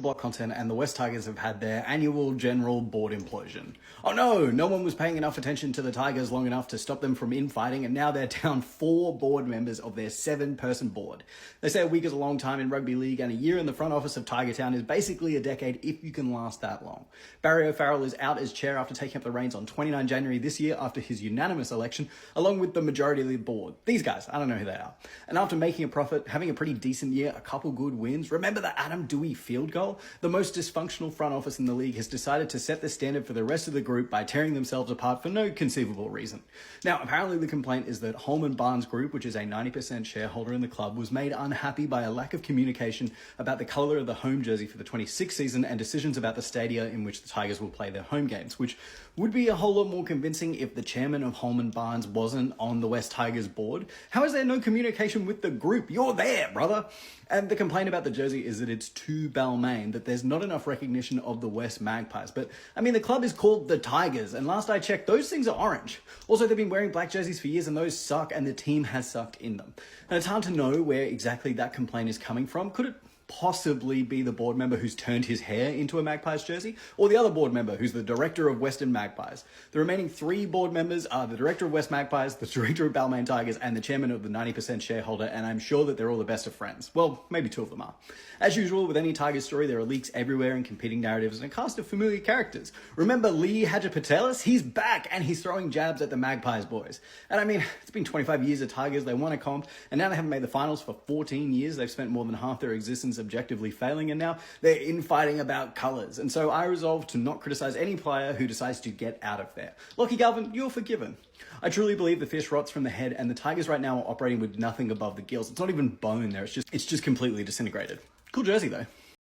block content, and the West Tigers have had their annual general board implosion. Oh no, no one was paying enough attention to the Tigers long enough to stop them from infighting, and now they're down 4 board members of their 7-person board. They say a week is a long time in rugby league, and a year in the front office of Tiger Town is basically a decade if you can last that long. Barry O'Farrell is out as chair after taking up the reins on 29 January this year after his unanimous election, along with the majority of the board. These guys, I don't know who they are. And after making a profit, having a pretty decent year, a couple good wins, remember the Adam Doueihi field goal? The most dysfunctional front office in the league has decided to set the standard for the rest of the group by tearing themselves apart for no conceivable reason. Now, apparently the complaint is that Holman Barnes Group, which is a 90% shareholder in the club, was made unhappy by a lack of communication about the colour of the home jersey for the 26th season and decisions about the stadia in which the Tigers will play their home games, which would be a whole lot more convincing if the chairman of Holman Barnes wasn't on the West Tigers board. How is there no communication with the group? You're there, brother! And the complaint about the jersey is that it's too Balmain, that there's not enough recognition of the West Magpies. But, I mean, the club is called the Tigers, and last I checked, those things are orange. Also, they've been wearing black jerseys for years, and those suck, and the team has sucked in them. And it's hard to know where exactly that complaint is coming from. Could it possibly be the board member who's turned his hair into a Magpies jersey, or the other board member who's the director of Western Magpies? The remaining 3 board members are the director of West Magpies, the director of Balmain Tigers, and the chairman of the 90% shareholder, and I'm sure that they're all the best of friends. Well, maybe 2 of them are. As usual, with any Tigers story, there are leaks everywhere and competing narratives and a cast of familiar characters. Remember Lee Hadjipatelis? He's back, and he's throwing jabs at the Magpies boys. And I mean, it's been 25 years of Tigers, they won a comp, and now they haven't made the finals for 14 years. They've spent more than half their existence objectively failing, and now they're infighting about colours. And so I resolved to not criticise any player who decides to get out of there. Lockie Galvin, you're forgiven. I truly believe the fish rots from the head, and the Tigers right now are operating with nothing above the gills. It's not even bone there, it's just completely disintegrated. Cool jersey though.